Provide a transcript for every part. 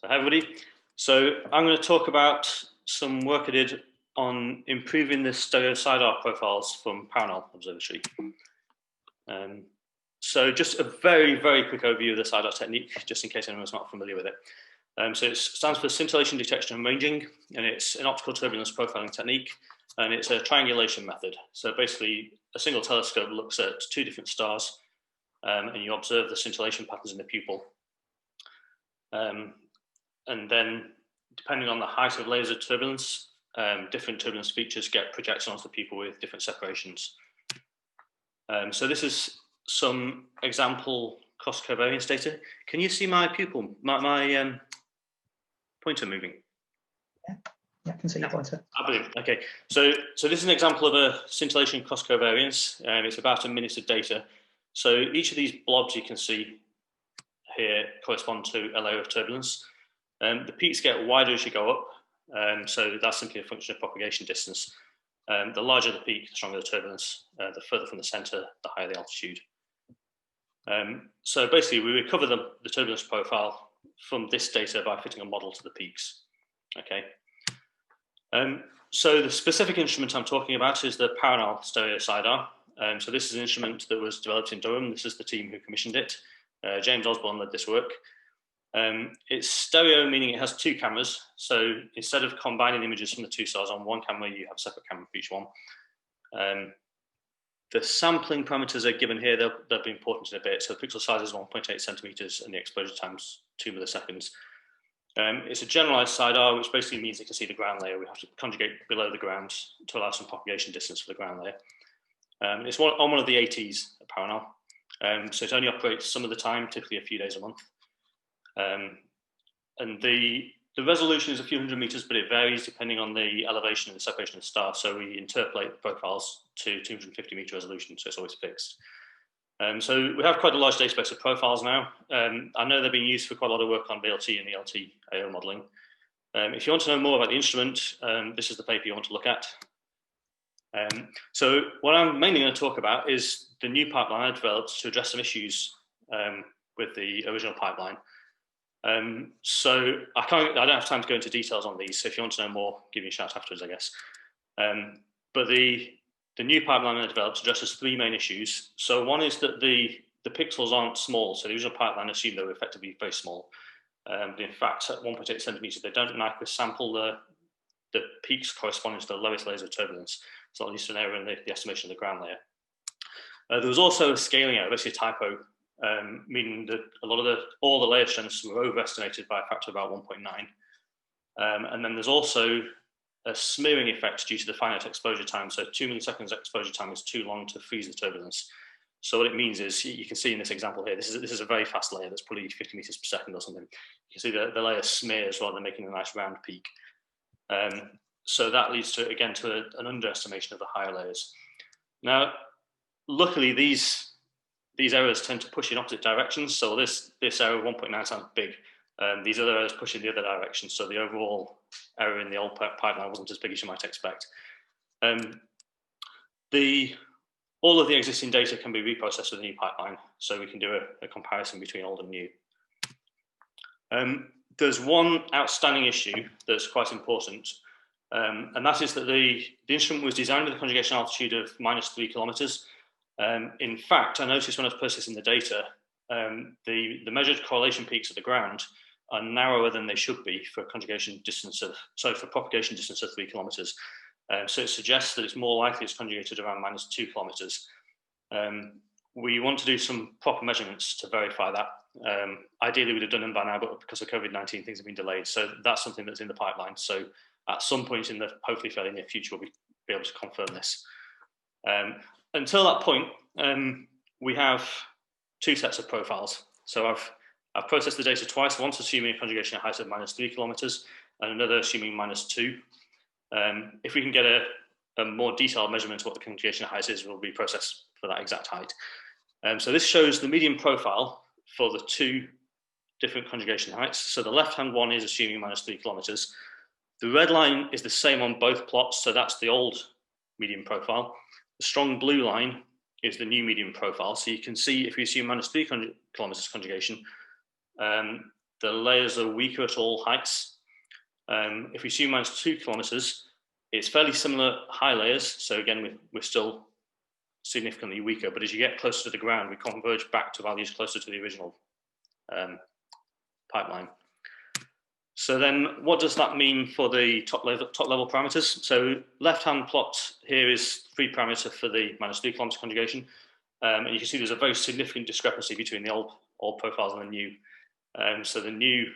So, hi everybody. So I'm going to talk about some work I did on improving the Stereo-SCIDAR profiles from Paranal Observatory. So just a very, very quick overview of the SCIDAR technique, just in case anyone's not familiar with it. So it stands for scintillation detection and ranging, and it's an optical turbulence profiling technique, and it's a triangulation method. So basically, a single telescope looks at two different stars, and you observe the scintillation patterns in the pupil. And then, depending on the height of layers of turbulence, different turbulence features get projected onto the pupil with different separations. So this is some example cross-covariance data. Can you see my pupil, my pointer moving? Yeah, I can see your pointer. Brilliant. Okay, so this is an example of a scintillation cross-covariance, and it's about a minute of data. So each of these blobs you can see here correspond to a layer of turbulence. The peaks get wider as you go up, so that's simply a function of propagation distance. The larger the peak, the stronger the turbulence. The further from the center, the higher the altitude. So basically, we recover the turbulence profile from this data by fitting a model to the peaks. Okay. So the specific instrument I'm talking about is the Paranal Stereo-SCIDAR. So this is an instrument that was developed in Durham. This is the team who commissioned it. James Osborne led this work. It's stereo, meaning it has two cameras. So instead of combining images from the two stars on one camera, you have a separate camera for each one. The sampling parameters are given here. They'll be important in a bit. So the pixel size is 1.8 centimeters and the exposure time is 2 milliseconds. It's a generalized SCIDAR, which basically means it can see the ground layer. We have to conjugate below the ground to allow some propagation distance for the ground layer. It's on one of the ATs at Paranal. So it only operates some of the time, typically a few days a month. And the resolution is a few hundred meters, but it varies depending on the elevation and the separation of the star. So we interpolate the profiles to 250 meter resolution, so it's always fixed. So we have quite a large database of profiles now. I know they're being used for quite a lot of work on VLT and ELT AO modeling. If you want to know more about the instrument, this is the paper you want to look at. So what I'm mainly going to talk about is the new pipeline I developed to address some issues with the original pipeline. So I don't have time to go into details on these. So if you want to know more, give me a shout afterwards, I guess. But the new pipeline I developed addresses three main issues. So one is that the pixels aren't small. So the original pipeline assumed they were effectively very small. But in fact, at 1.8 centimeters, they don't microsample the peaks corresponding to the lowest layers of turbulence. So that leads to an error in the estimation of the ground layer. There was also a scaling error, basically a typo, meaning that all the layer strengths were overestimated by a factor of about 1.9. And then there's also a smearing effect due to the finite exposure time. So 2 milliseconds exposure time is too long to freeze the turbulence. So what it means is, you can see in this example here, this is a very fast layer that's probably 50 meters per second or something. You can see the layer smears rather than making a nice round peak. So that leads to, again, to an underestimation of the higher layers. Now, luckily, these errors tend to push in opposite directions. So this error 1.9 sounds big. These other errors push in the other direction. So the overall error in the old pipeline wasn't as big as you might expect. All of the existing data can be reprocessed with the new pipeline. So we can do a comparison between old and new. There's one outstanding issue that's quite important. And that is that the instrument was designed with a conjugation altitude of -3 kilometers. In fact, I noticed when I was processing the data, the measured correlation peaks at the ground are narrower than they should be for propagation distance of 3 kilometers. So it suggests that it's more likely it's conjugated around -2 kilometers. We want to do some proper measurements to verify that. Ideally, we'd have done them by now, but because of COVID-19, things have been delayed. So that's something that's in the pipeline. So at some point in the hopefully fairly near future, we'll be able to confirm this. Until that point, we have two sets of profiles. So I've processed the data twice, once assuming a conjugation at height of -3 kilometers and another assuming -2. If we can get a more detailed measurement of what the conjugation height is, will be processed for that exact height. So this shows the median profile for the two different conjugation heights. So the left-hand one is assuming -3 kilometers. The red line is the same on both plots, so that's the old median profile. The strong blue line is the new median profile. So you can see if you assume -3 kilometers conjugation, the layers are weaker at all heights. If we assume -2 kilometers, it's fairly similar high layers. So again, we're still significantly weaker, but as you get closer to the ground, we converge back to values closer to the original pipeline. So then what does that mean for the top level parameters? So left-hand plot here is free parameter for the -3 kilometer conjugation. And you can see there's a very significant discrepancy between the old profiles and the new. So the new,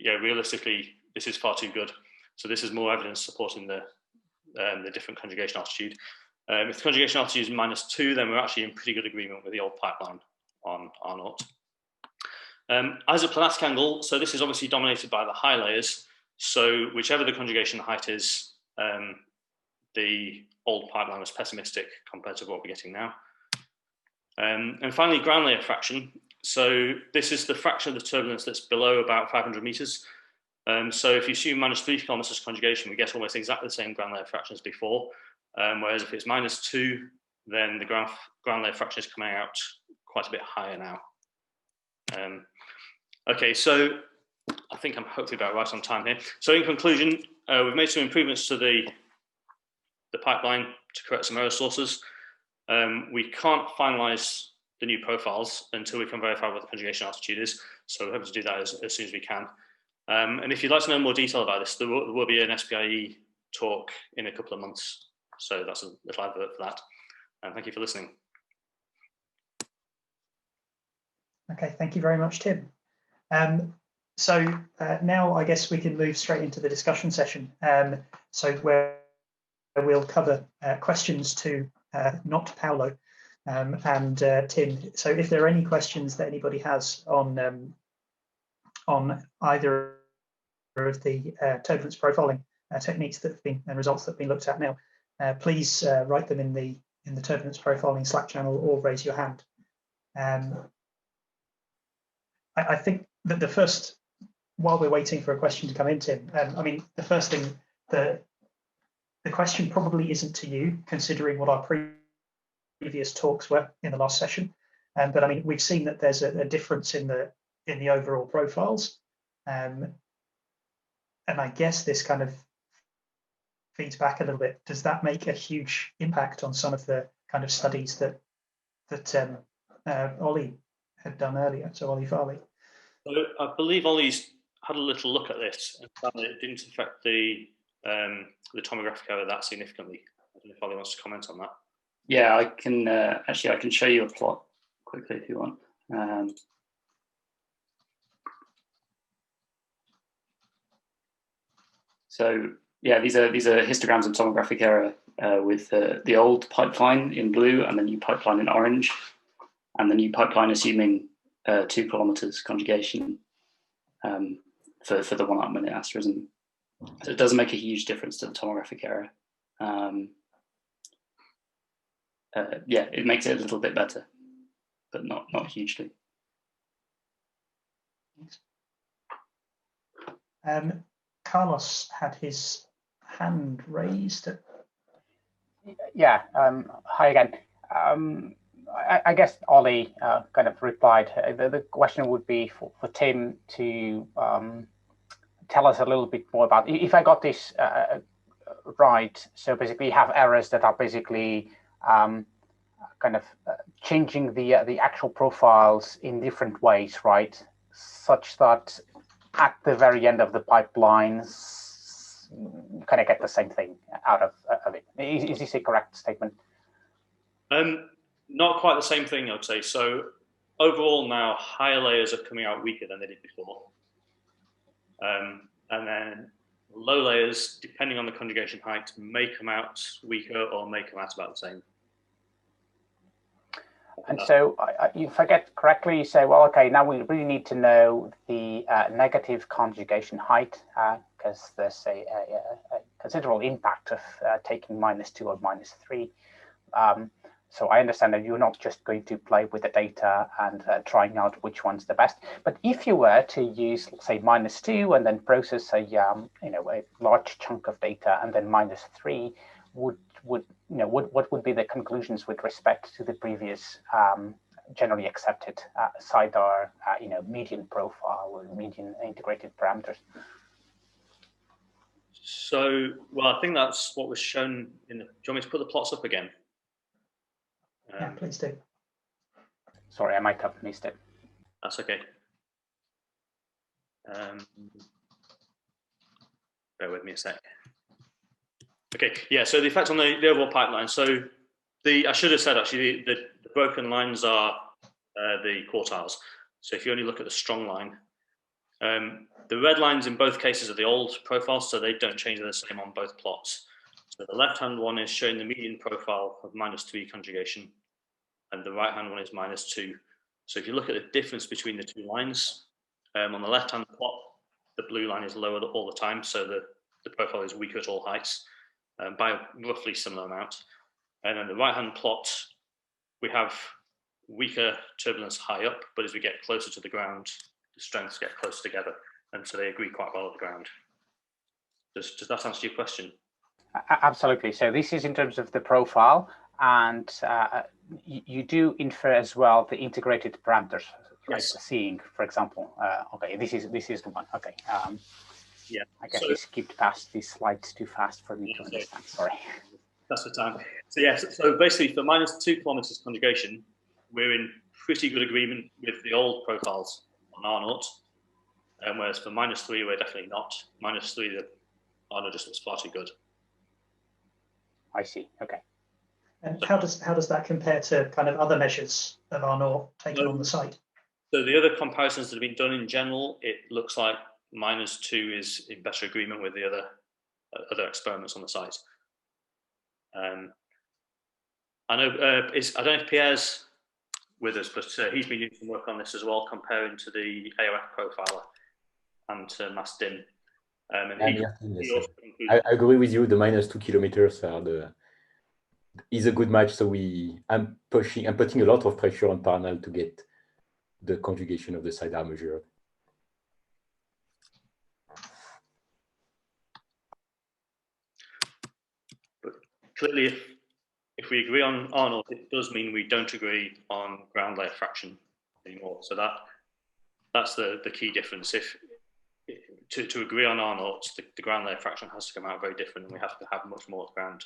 realistically, this is far too good. So this is more evidence supporting the different conjugation altitude. If the conjugation altitude is -2, then we're actually in pretty good agreement with the old pipeline on R0. Isoplanatic angle, so this is obviously dominated by the high layers. So whichever the conjugation height is, the old pipeline was pessimistic compared to what we're getting now. And finally, ground layer fraction. So this is the fraction of the turbulence that's below about 500 meters. So if you assume -3 kilometers conjugation, we get almost exactly the same ground layer fraction as before. Whereas if it's -2, then the ground layer fraction is coming out quite a bit higher now. Okay, so I think I'm hopefully about right on time here. So in conclusion, we've made some improvements to the pipeline to correct some error sources. We can't finalize the new profiles until we can verify what the conjugation altitude is. So we're hoping to do that as soon as we can. And if you'd like to know more detail about this, there will be an SPIE talk in a couple of months. So that's a little advert for that. And thank you for listening. Okay, thank you very much, Tim. So now I guess we can move straight into the discussion session. So where we'll cover questions to not Paolo and Tim. So if there are any questions that anybody has on either of the turbulence profiling techniques that have been and results that have been looked at now, please write them in the turbulence profiling Slack channel or raise your hand. I think that the first, while we're waiting for a question to come in, Tim, I mean, the first thing, the question probably isn't to you, considering what our previous talks were in the last session. But I mean, we've seen that there's a difference in the overall profiles. And I guess this kind of feeds back a little bit. Does that make a huge impact on some of the kind of studies that Ollie had done earlier, so Ollie Farley? I believe Ollie's had a little look at this and found that it didn't affect the tomographic error that significantly. I don't know if Ollie wants to comment on that. Yeah, I can actually I can show you a plot quickly if you want. So yeah, these are histograms of tomographic error with the old pipeline in blue and the new pipeline in orange, and the new pipeline assuming 2 kilometers conjugation for the 1 arc minute asterism. So it doesn't make a huge difference to the tomographic error. Yeah, it makes it a little bit better, but not hugely. Carlos had his hand raised. Yeah, hi again. I guess Ollie kind of replied. The question would be for Tim to tell us a little bit more about, if I got this right, so basically you have errors that are basically kind of changing the actual profiles in different ways, right? Such that at the very end of the pipelines, you kind of get the same thing out of it. Is this a correct statement? Not quite the same thing, I'd say. So overall now, higher layers are coming out weaker than they did before. And then low layers, depending on the conjugation height, may come out weaker or may come out about the same. And so if I get correctly, you say, well, okay, now we really need to know the negative conjugation height because there's a considerable impact of taking -2 or -3. So I understand that you're not just going to play with the data and trying out which one's the best. But if you were to use, let's say, -2 and then process a large chunk of data and then -3, what would be the conclusions with respect to the previous generally accepted SCIDAR, median profile or median integrated parameters? So, well, I think that's what was shown in the. Do you want me to put the plots up again? Yeah, please do. Sorry, I might have missed it. That's okay. Bear with me a sec. Okay, yeah, so the effect on the overall pipeline. So I should have said actually the broken lines are the quartiles. So if you only look at the strong line, the red lines in both cases are the old profiles, so they don't change, they're the same on both plots. So the left-hand one is showing the median profile of -3 conjugation, and the right-hand one is -2. So if you look at the difference between the two lines, on the left-hand plot, the blue line is lower all the time, so the profile is weaker at all heights by a roughly similar amount. And then the right-hand plot, we have weaker turbulence high up, but as we get closer to the ground, the strengths get closer together, and so they agree quite well at the ground. Does that answer your question? Absolutely. So this is in terms of the profile, and you do infer as well the integrated parameters, right? Yes. Seeing, for example, okay, this is the one. Okay. Yeah. I guess we skipped past these slides too fast for me to understand. Sorry. That's the time. So yes. So basically, for -2 kilometers conjugation, we're in pretty good agreement with the old profiles on R0, whereas for -3, we're definitely not. -3, the R0 just looks far too good. I see. Okay. And how does that compare to kind of other measures of R0 taken on the site? So the other comparisons that have been done in general, it looks like -2 is in better agreement with the other experiments on the site. I know I don't know if Pierre's with us, but he's been doing some work on this as well, comparing to the AOF profiler and to MassDIM. I agree with you. The -2 kilometers is a good match. So I'm putting a lot of pressure on Paranal to get the conjugation of the SCIDAR measured. But clearly, if we agree on R0, it does mean we don't agree on ground layer fraction anymore. So that's the key difference. If to agree on R0, the ground layer fraction has to come out very different, and we have to have much more ground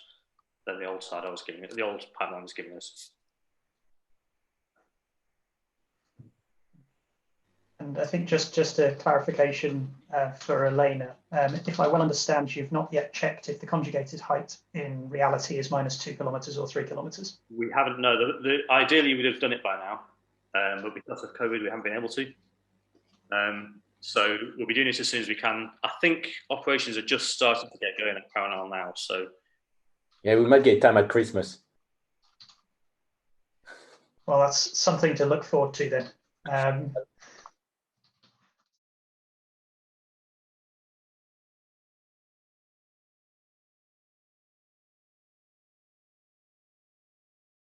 than the old SCIDAR was giving it. The old pipeline was giving us. And I think just a clarification for Elena, if I well understand, you've not yet checked if the conjugated height in reality is -2 kilometers or 3 kilometers. We haven't, no. Ideally, we'd have done it by now, but because of COVID, we haven't been able to. So we'll be doing it as soon as we can. I think operations are just starting to get going at Paranal now. So yeah, we might get time at Christmas. Well, that's something to look forward to then.